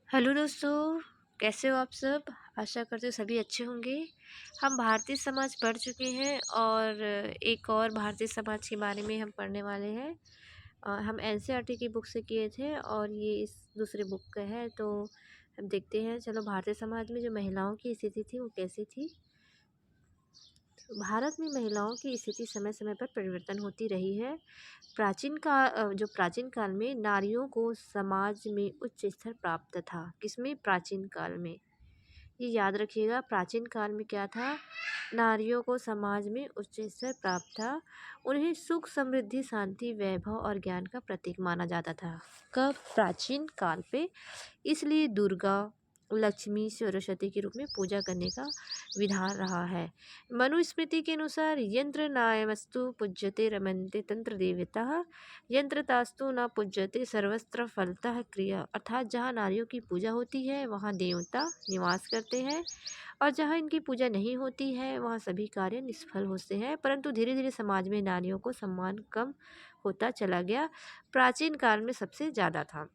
Hello दोस्तों, कैसे हो आप सब? आशा करते हो सभी अच्छे होंगे। हम भारतीय समाज पढ़ चुके हैं और एक और भारतीय समाज के बारे में हम पढ़ने वाले हैं। हम एनसीईआरटी की बुक से किए थे और ये इस दूसरे बुक का है, तो हम देखते हैं। चलो, भारतीय समाज में जो महिलाओं की स्थिति थी वो कैसी थी। भारत में महिलाओं की स्थिति समय समय पर परिवर्तन होती रही है। जो प्राचीन काल में नारियों को समाज में उच्च स्तर प्राप्त था। किसमें? प्राचीन काल में। ये याद रखिएगा, प्राचीन काल में क्या था? नारियों को समाज में उच्च स्तर प्राप्त था। उन्हें सुख, समृद्धि, शांति, वैभव और ज्ञान का प्रतीक माना जाता था। कब? प्राचीन काल पे। इसलिए दुर्गा, लक्ष्मी, सरस्वती के रूप में पूजा करने का विधान रहा है। मनुस्मृति के अनुसार यंत्र नायमस्तु पूज्यते रमन्ते तंत्र देवता, यंत्रतास्तु न पूज्यते सर्वस्त्र फलतः क्रिया। अर्थात जहाँ नारियों की पूजा होती है वहाँ देवता निवास करते हैं, और जहाँ इनकी पूजा नहीं होती है वहाँ सभी कार्य निष्फल होते हैं। परंतु धीरे धीरे समाज में नारियों को सम्मान कम होता चला गया। प्राचीन काल में सबसे ज़्यादा था।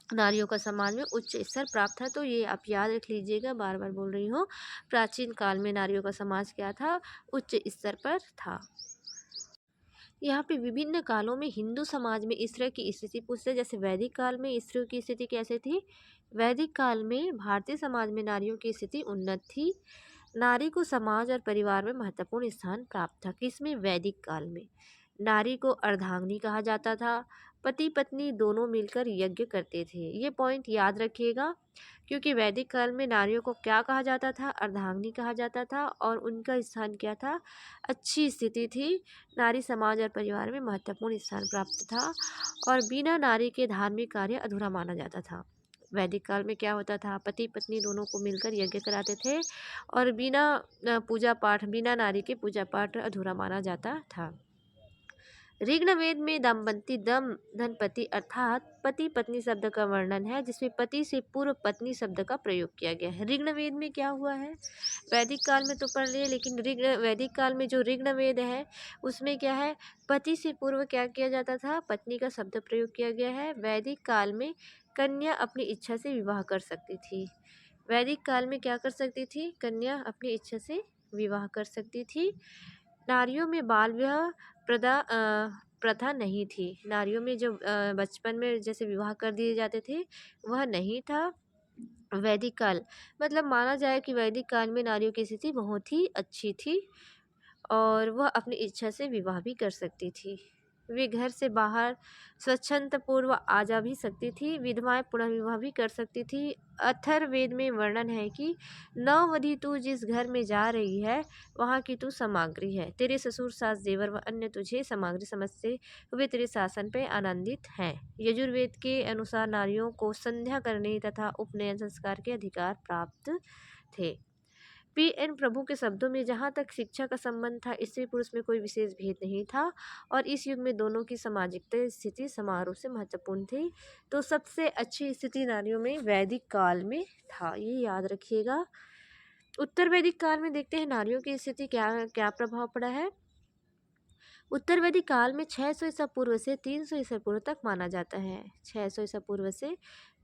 नारियों का समाज में उच्च स्तर प्राप्त है, तो ये आप याद रख लीजिएगा, बार बार बोल रही हूँ। प्राचीन काल में नारियों का समाज क्या था? उच्च स्तर पर था। यहाँ पे विभिन्न कालों में हिंदू समाज में इस तरह की स्थिति पूछते हैं। जैसे वैदिक काल में स्त्रियों की स्थिति कैसे थी? वैदिक काल में भारतीय समाज में नारियों की स्थिति उन्नत थी। नारी को समाज और परिवार में महत्वपूर्ण स्थान प्राप्त था। किसमें? वैदिक काल में। नारी को अर्धांगिनी कहा जाता था। पति पत्नी दोनों मिलकर यज्ञ करते थे। ये पॉइंट याद रखिएगा, क्योंकि वैदिक काल में नारियों को क्या कहा जाता था? अर्धांगिनी कहा जाता था, और उनका स्थान क्या था? अच्छी स्थिति थी। नारी समाज और परिवार में महत्वपूर्ण स्थान प्राप्त था, और बिना नारी के धार्मिक कार्य अधूरा माना जाता था। वैदिक काल में क्या होता था? पति पत्नी दोनों को मिलकर यज्ञ कराते थे, और बिना पूजा पाठ, बिना नारी के पूजा पाठ अधूरा माना जाता था। ऋग्वेद में दंपति दम धनपति अर्थात पति पत्नी शब्द का वर्णन है, जिसमें पति से पूर्व पत्नी शब्द का प्रयोग किया गया है। ऋग्वेद में क्या हुआ है? वैदिक काल में तो पढ़ लिए, लेकिन वैदिक काल में जो ऋग्वेद है उसमें क्या है? पति से पूर्व क्या किया जाता था? पत्नी का शब्द प्रयोग किया गया है। वैदिक काल में कन्या अपनी इच्छा से विवाह कर सकती थी। वैदिक काल में क्या कर सकती थी? कन्या अपनी इच्छा से विवाह कर सकती थी। नारियों में बाल विवाह प्रथा नहीं थी। नारियों में जो बचपन में जैसे विवाह कर दिए जाते थे वह नहीं था। वैदिक काल मतलब माना जाए कि वैदिक काल में नारियों की स्थिति बहुत ही अच्छी थी, और वह अपनी इच्छा से विवाह भी कर सकती थी। वे घर से बाहर स्वच्छंदपूर्व आ जा भी सकती थी। विधवाएं पुनर्विवाह भी कर सकती थी। अथर्ववेद में वर्णन है कि नववधि तू जिस घर में जा रही है वहाँ की तू सामग्री है। तेरे ससुर सास देवर व अन्य तुझे सामग्री समझते हुए तेरे शासन पे आनंदित हैं। यजुर्वेद के अनुसार नारियों को संध्या करने तथा उपनयन संस्कार के अधिकार प्राप्त थे। पी.एन. प्रभु के शब्दों में जहाँ तक शिक्षा का संबंध था, स्त्री पुरुष में कोई विशेष भेद नहीं था, और इस युग में दोनों की सामाजिक स्थिति समारोह से महत्वपूर्ण थी। तो सबसे अच्छी स्थिति नारियों में वैदिक काल में था, ये याद रखिएगा। उत्तर वैदिक काल में देखते हैं नारियों की स्थिति क्या क्या प्रभाव पड़ा है। उत्तर वैदिक काल में 600 ईसा पूर्व से 300 ईसा पूर्व तक माना जाता है। 600 ईसा पूर्व से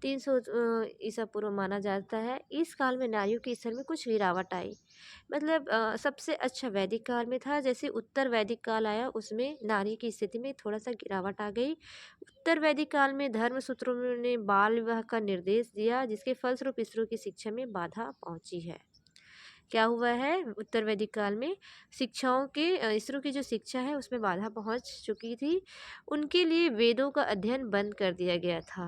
300 ईसा पूर्व माना जाता है। इस काल में नारियों के स्तर में कुछ गिरावट आई। मतलब सबसे अच्छा वैदिक काल में था। जैसे उत्तर वैदिक काल आया उसमें नारी की स्थिति में थोड़ा सा गिरावट आ गई। उत्तर वैदिक काल में धर्म सूत्रों ने बाल विवाह का निर्देश दिया, जिसके फलस्वरूप स्त्रियों की शिक्षा में बाधा पहुंची है। क्या हुआ है? उत्तर वैदिक काल में शिक्षाओं के स्त्रियों की जो शिक्षा है उसमें बाधा पहुंच चुकी थी। उनके लिए वेदों का अध्ययन बंद कर दिया गया था।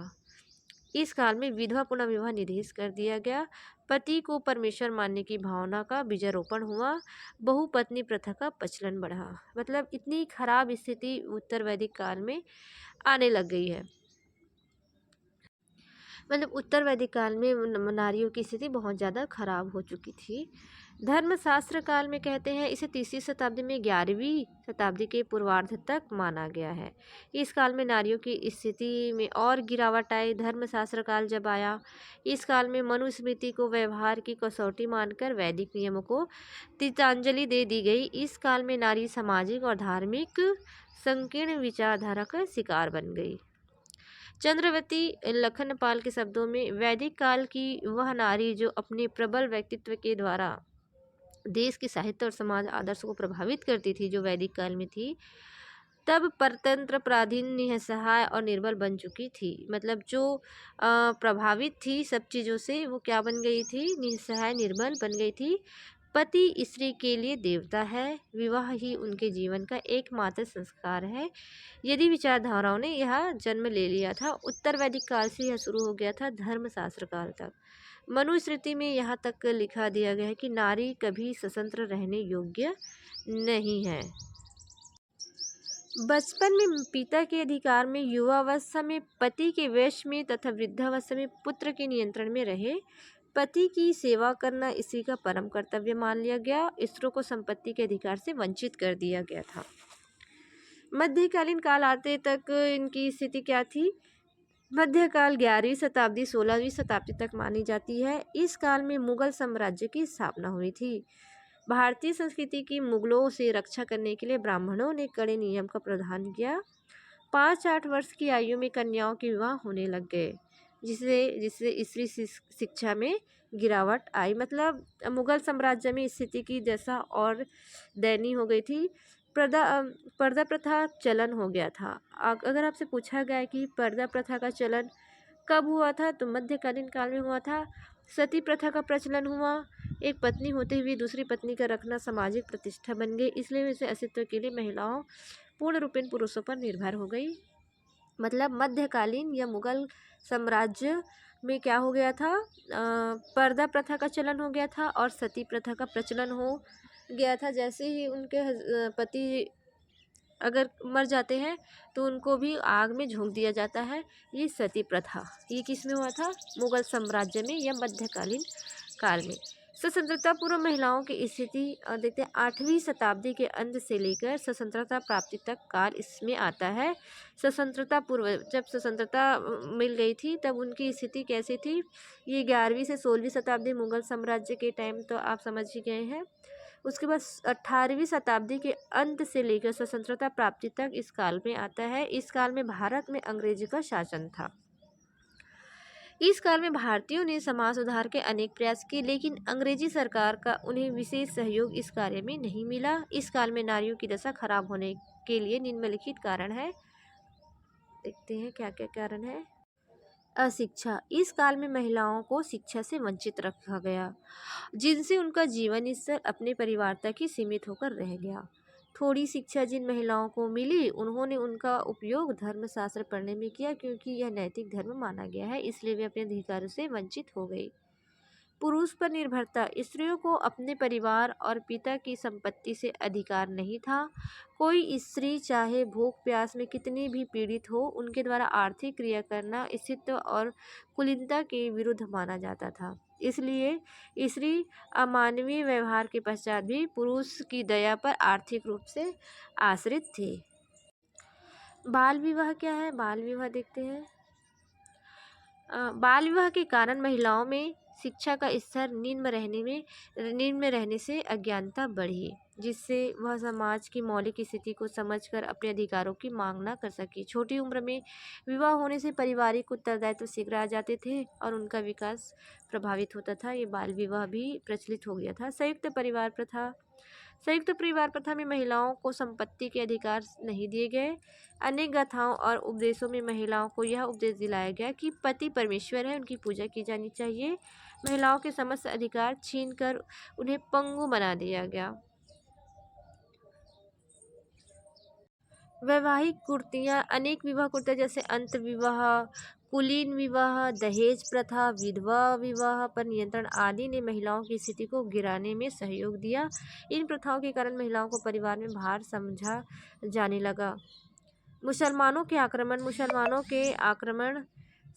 इस काल में विधवा पुनर्विवाह निर्देश कर दिया गया। पति को परमेश्वर मानने की भावना का बीजारोपण हुआ। बहुपत्नी प्रथा का प्रचलन बढ़ा। मतलब इतनी खराब स्थिति उत्तर वैदिक काल में आने लग गई है। मतलब उत्तर वैदिक काल में नारियों की स्थिति बहुत ज़्यादा खराब हो चुकी थी। धर्मशास्त्र काल में कहते हैं इसे तीसरी शताब्दी में 11वीं शताब्दी के पूर्वार्ध तक माना गया है। इस काल में नारियों की स्थिति में और गिरावट आई। धर्मशास्त्र काल जब आया, इस काल में मनुस्मृति को व्यवहार की कसौटी मानकर वैदिक नियमों को तिलांजलि दे दी गई। इस काल में नारी सामाजिक और धार्मिक संकीर्ण विचारधारा का शिकार बन गई। चंद्रवती लखनपाल के शब्दों में, वैदिक काल की वह नारी जो अपने प्रबल व्यक्तित्व के द्वारा देश के साहित्य और समाज आदर्श को प्रभावित करती थी, जो वैदिक काल में थी, तब परतंत्र, पराधीन, निसहाय और निर्बल बन चुकी थी। मतलब जो प्रभावित थी सब चीज़ों से, वो क्या बन गई थी? निसहाय, निर्बल बन गई थी। पति स्त्री के लिए देवता है, विवाह ही उनके जीवन का एकमात्र संस्कार है। यदि विचारधाराओं ने यह जन्म ले लिया था, उत्तर वैदिक काल से यह शुरू हो गया था धर्मशास्त्र काल तक। मनुस्मृति में यहाँ तक लिखा दिया गया है कि नारी कभी स्वतंत्र रहने योग्य नहीं है। बचपन में पिता के अधिकार में, युवावस्था में पति के वश में तथा वृद्धावस्था में पुत्र के नियंत्रण में रहे। पति की सेवा करना स्त्री का परम कर्तव्य मान लिया गया। स्त्रियों को संपत्ति के अधिकार से वंचित कर दिया गया था। मध्यकालीन काल आते तक इनकी स्थिति क्या थी? मध्यकाल 11वीं शताब्दी 16वीं शताब्दी तक मानी जाती है। इस काल में मुगल साम्राज्य की स्थापना हुई थी। भारतीय संस्कृति की मुगलों से रक्षा करने के लिए ब्राह्मणों ने कड़े नियम का प्रावधान किया। 5-8 वर्ष की आयु में कन्याओं के विवाह होने लग गए, जिससे स्त्री शिक्षा में गिरावट आई। मतलब मुगल साम्राज्य में स्थिति की दशा और दयनीय हो गई थी। पर्दा प्रथा चलन हो गया था। अगर आपसे पूछा गया कि पर्दा प्रथा का चलन कब हुआ था, तो मध्यकालीन काल में हुआ था। सती प्रथा का प्रचलन हुआ। एक पत्नी होते हुए दूसरी पत्नी का रखना सामाजिक प्रतिष्ठा बन गई, इसलिए उसे अस्तित्व के लिए महिलाओं पूर्ण रूपेण पुरुषों पर निर्भर हो गई। मतलब मध्यकालीन या मुगल साम्राज्य में क्या हो गया था? पर्दा प्रथा का चलन हो गया था और सती प्रथा का प्रचलन हो गया था। जैसे ही उनके पति अगर मर जाते हैं तो उनको भी आग में झोंक दिया जाता है। ये सती प्रथा, ये किस में हुआ था? मुगल साम्राज्य में या मध्यकालीन काल में। स्वतंत्रता पूर्व महिलाओं की स्थिति देखते हैं। 8वीं शताब्दी के अंत से लेकर स्वतंत्रता प्राप्ति तक काल इसमें आता है। स्वतंत्रता पूर्व, जब स्वतंत्रता मिल गई थी तब उनकी स्थिति कैसी थी? ये 11वीं से 16वीं शताब्दी मुगल साम्राज्य के टाइम तो आप समझ ही गए हैं। उसके बाद 18वीं शताब्दी के अंत से लेकर स्वतंत्रता प्राप्ति तक इस काल में आता है। इस काल में भारत में अंग्रेजी का शासन था। इस काल में भारतीयों ने समाज सुधार के अनेक प्रयास किए, लेकिन अंग्रेजी सरकार का उन्हें विशेष सहयोग इस कार्य में नहीं मिला। इस काल में नारियों की दशा खराब होने के लिए निम्नलिखित कारण है। देखते हैं क्या क्या कारण है। अशिक्षा। इस काल में महिलाओं को शिक्षा से वंचित रखा गया, जिनसे उनका जीवन स्तर अपने परिवार तक ही सीमित होकर रह गया। थोड़ी शिक्षा जिन महिलाओं को मिली, उन्होंने उनका उपयोग धर्मशास्त्र पढ़ने में किया, क्योंकि यह नैतिक धर्म माना गया है, इसलिए वे अपने अधिकारों से वंचित हो गई। पुरुष पर निर्भरता। स्त्रियों को अपने परिवार और पिता की संपत्ति से अधिकार नहीं था। कोई स्त्री चाहे भूख प्यास में कितनी भी पीड़ित हो, उनके द्वारा आर्थिक क्रिया करना स्त्रीत्व और कुलीनता के विरुद्ध माना जाता था। इसलिए स्त्री अमानवीय व्यवहार के पश्चात भी पुरुष की दया पर आर्थिक रूप से आश्रित थी। बाल विवाह क्या है? बाल विवाह देखते हैं। बाल विवाह के कारण महिलाओं में शिक्षा का स्तर निम्न रहने से अज्ञानता बढ़ी, जिससे वह समाज की मौलिक स्थिति को समझकर अपने अधिकारों की मांग न कर सकी। छोटी उम्र में विवाह होने से पारिवारिक उत्तरदायित्व शीघ्र आ जाते थे और उनका विकास प्रभावित होता था। ये बाल विवाह भी प्रचलित हो गया था। संयुक्त परिवार प्रथा। संयुक्त परिवार प्रथा में महिलाओं को संपत्ति के अधिकार नहीं दिए गए। अनेक गाथाओं और उपदेशों में महिलाओं को यह उपदेश दिलाया गया कि पति परमेश्वर है, उनकी पूजा की जानी चाहिए। महिलाओं के समस्त अधिकार छीनकर उन्हें पंगु बना दिया गया। वैवाहिक कुर्तियाँ। अनेक विवाह कुर्तियाँ जैसे अंत विवाह, कुलीन विवाह, दहेज प्रथा, विधवा विवाह पर नियंत्रण आदि ने महिलाओं की स्थिति को गिराने में सहयोग दिया। इन प्रथाओं के कारण महिलाओं को परिवार में भार समझा जाने लगा। मुसलमानों के आक्रमण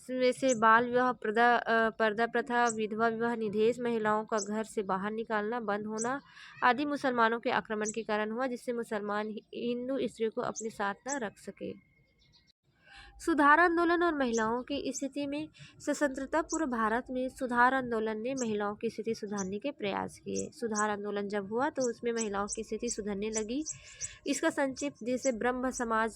में से बाल विवाह, पर्दा प्रथा, विधवा विवाह, निषेध, महिलाओं का घर से बाहर निकालना बंद होना आदि मुसलमानों के आक्रमण के कारण हुआ, जिससे मुसलमान हिंदू स्त्रियों को अपने साथ न रख सके। सुधार आंदोलन और महिलाओं की स्थिति में स्वतंत्रता पूर्व भारत में सुधार आंदोलन ने महिलाओं की स्थिति सुधारने के प्रयास किए। सुधार आंदोलन जब हुआ तो उसमें महिलाओं की स्थिति सुधरने लगी। इसका संक्षिप्त जैसे ब्रह्म समाज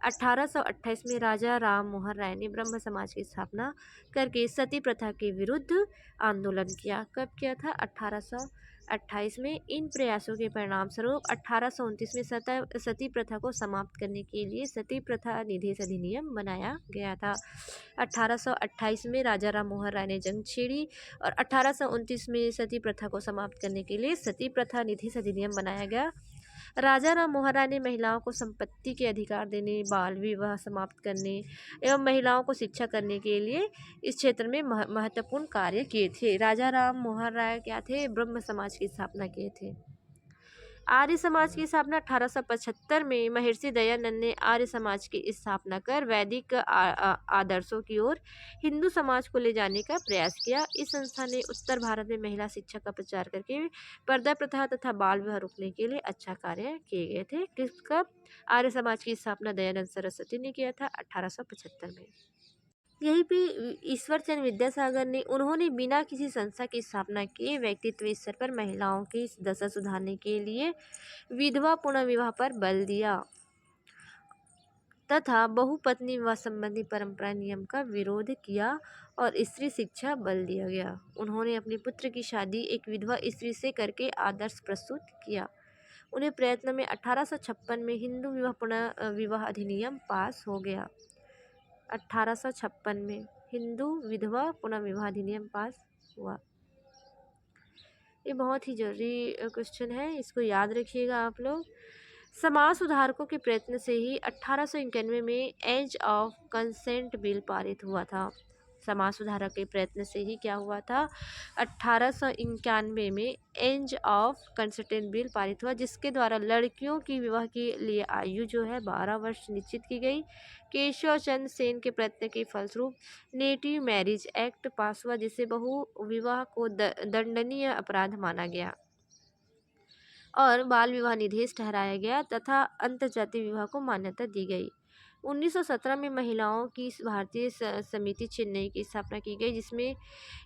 1828 में राजा राम मोहन राय ने ब्रह्म समाज की स्थापना करके सती प्रथा के विरुद्ध आंदोलन किया। कब किया था? 1828 में। इन प्रयासों के परिणाम स्वरूप 1829 में सती प्रथा को समाप्त करने के लिए सती प्रथा निषेध अधिनियम बनाया गया था। 1828 में राजा राम मोहन राय ने जंग छेड़ी और 1829 में सती प्रथा को समाप्त करने के लिए सती प्रथा निषेध अधिनियम बनाया गया। राजा राम मोहन राय ने महिलाओं को संपत्ति के अधिकार देने, बाल विवाह समाप्त करने एवं महिलाओं को शिक्षा करने के लिए इस क्षेत्र में महत्वपूर्ण कार्य किए थे। राजा राम मोहन राय क्या थे? ब्रह्म समाज की स्थापना किए थे। आर्य समाज की स्थापना 1875 में महर्षि दयानंद ने आर्य समाज की स्थापना कर वैदिक आदर्शों की ओर हिंदू समाज को ले जाने का प्रयास किया। इस संस्था ने उत्तर भारत में महिला शिक्षा का प्रचार करके पर्दा प्रथा तथा बाल विवाह रोकने के लिए अच्छा कार्य किए गए थे। किसका? आर्य समाज की स्थापना दयानंद सरस्वती ने किया था 1875 में। यहीं पे ईश्वरचंद्र विद्यासागर ने उन्होंने बिना किसी संस्था की स्थापना किए व्यक्तित्व स्तर पर महिलाओं की दशा सुधारने के लिए विधवा पुनर्विवाह पर बल दिया तथा बहुपत्नी विवाह संबंधी परंपरा नियम का विरोध किया और स्त्री शिक्षा बल दिया गया। उन्होंने अपने पुत्र की शादी एक विधवा स्त्री से करके आदर्श प्रस्तुत किया। उन्हें प्रयत्न में 1856 में हिंदू विवाह पुनर्विवाह अधिनियम पास हो गया। 1856 में हिंदू विधवा पुनर्विवाह अधिनियम पास हुआ। ये बहुत ही जरूरी क्वेश्चन है, इसको याद रखिएगा आप लोग। समाज सुधारकों के प्रयत्न से ही 1891 में एज ऑफ कंसेंट बिल पारित हुआ था। समाज सुधारक के प्रयत्न से ही क्या हुआ था? 1891 में एज ऑफ कंसेंट बिल पारित हुआ, जिसके द्वारा लड़कियों की विवाह के लिए आयु जो है 12 वर्ष निश्चित की गई। केशव चंद्र सेन के प्रयत्न के फलस्वरूप नेटिव मैरिज एक्ट पास हुआ, जिससे बहु विवाह को दंडनीय अपराध माना गया और बाल विवाह निषेध ठहराया गया तथा अंतर्जातीय विवाह को मान्यता दी गई। 1917 में महिलाओं की भारतीय समिति चेन्नई की स्थापना की गई, जिसमें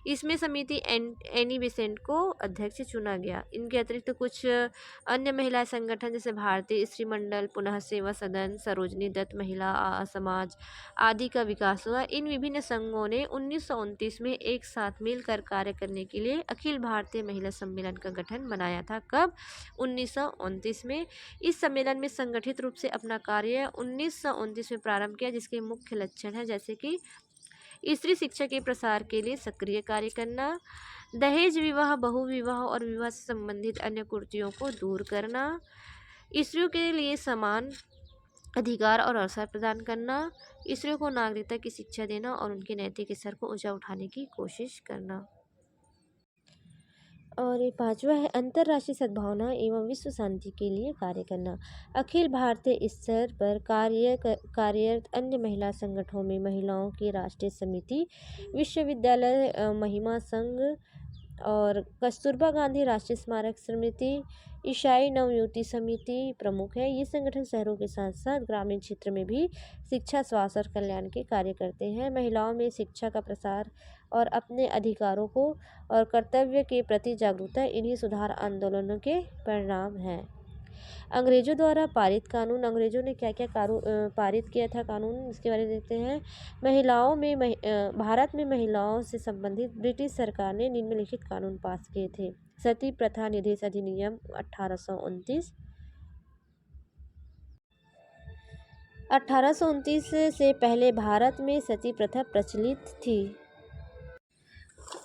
इसमें समिति एनी बेसेंट को अध्यक्ष चुना गया। इनके अतिरिक्त कुछ अन्य महिला संगठन जैसे भारतीय स्त्री मंडल, पुनः सेवा सदन, सरोजनी दत्त महिला समाज आदि का विकास हुआ। इन विभिन्न संघों ने 1929 में एक साथ मिलकर कार्य करने के लिए अखिल भारतीय महिला सम्मेलन का गठन बनाया था। कब? 1929 में। इस सम्मेलन में संगठित रूप से अपना कार्य 1929 में प्रारंभ किया, जिसके मुख्य लक्षण हैं जैसे कि स्त्री शिक्षा के प्रसार के लिए सक्रिय कार्य करना, दहेज विवाह, बहु विवाह और विवाह से संबंधित अन्य कुरीतियों को दूर करना, स्त्रियों के लिए समान अधिकार और अवसर प्रदान करना, स्त्रियों को नागरिकता की शिक्षा देना और उनके नैतिक स्तर को ऊंचा उठाने की कोशिश करना। और ये पांचवा है अंतर्राष्ट्रीय सद्भावना एवं विश्व शांति के लिए कार्य करना। अखिल भारतीय स्तर पर कार्यरत अन्य महिला संगठनों में महिलाओं की राष्ट्रीय समिति, विश्वविद्यालय महिला संघ और कस्तूरबा गांधी राष्ट्रीय स्मारक समिति, ईसाई नवयुवती समिति प्रमुख है। ये संगठन शहरों के साथ साथ ग्रामीण क्षेत्र में भी शिक्षा, स्वास्थ्य और कल्याण के कार्य करते हैं। महिलाओं में शिक्षा का प्रसार और अपने अधिकारों को और कर्तव्य के प्रति जागरूकता इन्हीं सुधार आंदोलनों के परिणाम हैं। अंग्रेजों द्वारा पारित कानून। अंग्रेजों ने क्या क्या पारित किया था कानून, इसके बारे में देखते हैं। महिलाओं में भारत में महिलाओं से संबंधित ब्रिटिश सरकार ने निम्नलिखित कानून पास किए थे। सती प्रथा निषेध अधिनियम 1829। 1829 से पहले भारत में सती प्रथा प्रचलित थी।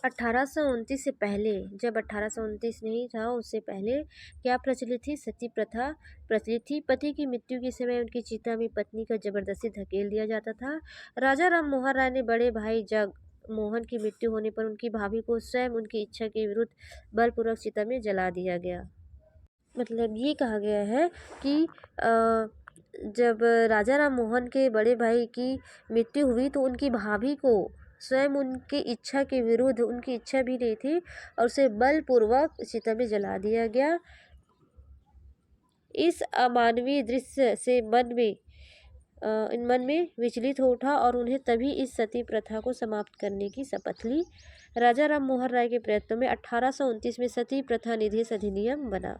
1829 से पहले, जब 1829 नहीं था उससे पहले क्या प्रचलित थी? सती प्रथा प्रचलित थी। पति की मृत्यु के समय उनकी चिता में पत्नी का जबरदस्ती धकेल दिया जाता था। राजा राम मोहन राय ने बड़े भाई जग मोहन की मृत्यु होने पर उनकी भाभी को स्वयं उनकी इच्छा के विरुद्ध बलपूर्वक चिता में जला दिया गया। मतलब ये कहा गया है कि जब राजा राम मोहन के बड़े भाई की मृत्यु हुई तो उनकी भाभी को स्वयं उनकी इच्छा के विरुद्ध, उनकी इच्छा भी नहीं थी और उसे बलपूर्वक चिता में जला दिया गया। इस अमानवीय दृश्य से मन में इन मन में विचलित हो उठा और उन्हें तभी इस सती प्रथा को समाप्त करने की शपथ ली। राजा राम मोहन राय के प्रयत्नों में 1829 में सती प्रथा निषेध अधिनियम बना।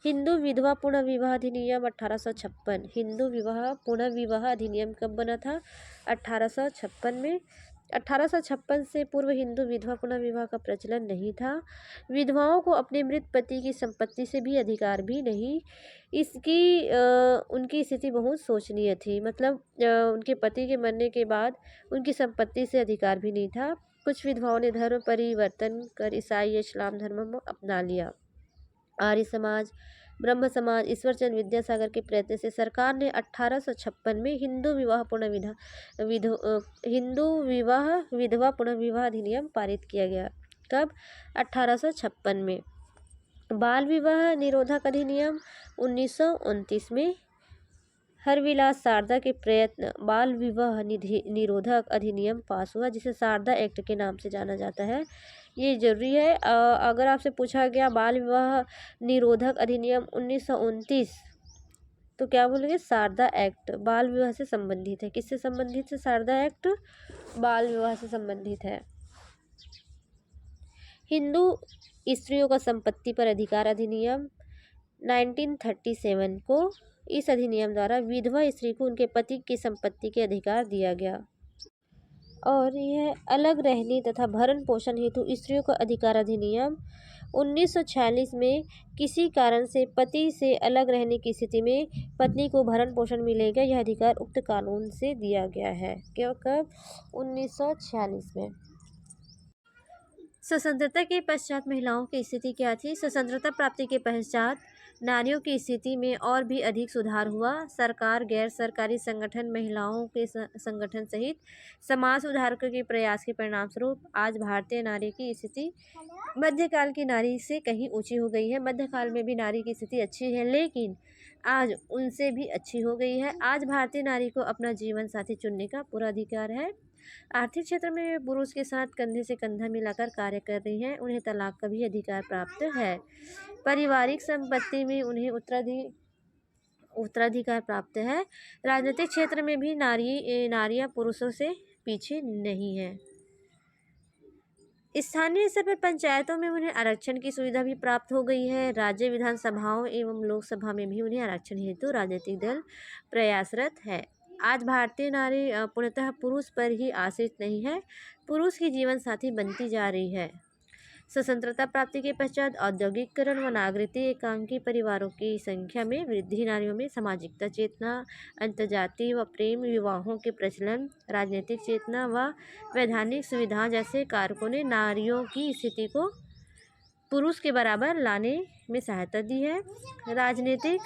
हिंदू विधवा पुनर्विवाह अधिनियम 1856। हिंदू विवाह पुनर्विवाह अधिनियम कब बना था? 1856 में। 1856 से पूर्व हिंदू विधवा पुनर्विवाह का प्रचलन नहीं था। विधवाओं को अपने मृत पति की संपत्ति से भी अधिकार भी नहीं। उनकी स्थिति बहुत शोचनीय थी। मतलब उनके पति के मरने के बाद उनकी संपत्ति से अधिकार भी नहीं था। कुछ विधवाओं ने धर्म परिवर्तन कर ईसाई या इस्लाम धर्म को अपना लिया। आर्य समाज, ब्रह्म समाज, ईश्वरचंद विद्यासागर के प्रयत्न से सरकार ने 1856 में हिंदू विवाह विधवा पुनर्विवाह अधिनियम पारित किया गया। कब? 1856 में। बाल विवाह निरोधक अधिनियम 1929 में। हरविलास सारदा के प्रयत्न बाल विवाह निरोधक अधिनियम पास हुआ, जिसे सारदा एक्ट के नाम से जाना जाता है। ये जरूरी है। अगर आपसे पूछा गया बाल विवाह निरोधक अधिनियम 1929, तो क्या बोलेंगे? सारदा एक्ट बाल विवाह से संबंधित है। किससे संबंधित है? सारदा एक्ट बाल विवाह से संबंधित है। हिंदू स्त्रियों का संपत्ति पर अधिकार अधिनियम 1937 को। इस अधिनियम द्वारा विधवा स्त्री को उनके पति की संपत्ति के अधिकार दिया गया और यह अलग रहने तथा भरण पोषण हेतु स्त्रियों का अधिकार अधिनियम 1946 में। किसी कारण से पति से अलग रहने की स्थिति में पत्नी को भरण पोषण मिलेगा, यह अधिकार उक्त कानून से दिया गया है। क्यों? कब? 1946 में। स्वतंत्रता के पश्चात महिलाओं की स्थिति क्या थी? स्वतंत्रता प्राप्ति के पश्चात नारियों की स्थिति में और भी अधिक सुधार हुआ। सरकार, गैर सरकारी संगठन, महिलाओं के संगठन सहित समाज सुधारकों के प्रयास के परिणामस्वरूप आज भारतीय नारी की स्थिति मध्यकाल की नारी से कहीं ऊंची हो गई है। मध्यकाल में भी नारी की स्थिति अच्छी है, लेकिन आज उनसे भी अच्छी हो गई है। आज भारतीय नारी को अपना जीवन साथी चुनने का पूरा अधिकार है। आर्थिक क्षेत्र में पुरुष के साथ कंधे से कंधा मिलाकर कार्य कर रही हैं। उन्हें तलाक का भी अधिकार प्राप्त है। पारिवारिक संपत्ति में उन्हें उत्तराधिकार प्राप्त है। राजनीतिक क्षेत्र में भी नारियां पुरुषों से पीछे नहीं है। स्थानीय स्तर पर पंचायतों में उन्हें आरक्षण की सुविधा भी प्राप्त हो गई है। राज्य विधानसभाओं एवं लोकसभा में भी उन्हें आरक्षण हेतु राजनीतिक दल प्रयासरत है। आज भारतीय नारी पूर्णतः पुरुष पर ही आश्रित नहीं है, पुरुष की जीवन साथी बनती जा रही है। स्वतंत्रता प्राप्ति के पश्चात औद्योगिकरण व नागरिक एकांकी परिवारों की संख्या में वृद्धि, नारियों में सामाजिकता चेतना, अंतर्जातीय व प्रेम विवाहों के प्रचलन, राजनीतिक चेतना व वैधानिक सुविधाओं जैसे कारकों ने नारियों की स्थिति को पुरुष के बराबर लाने में सहायता दी है। राजनीतिक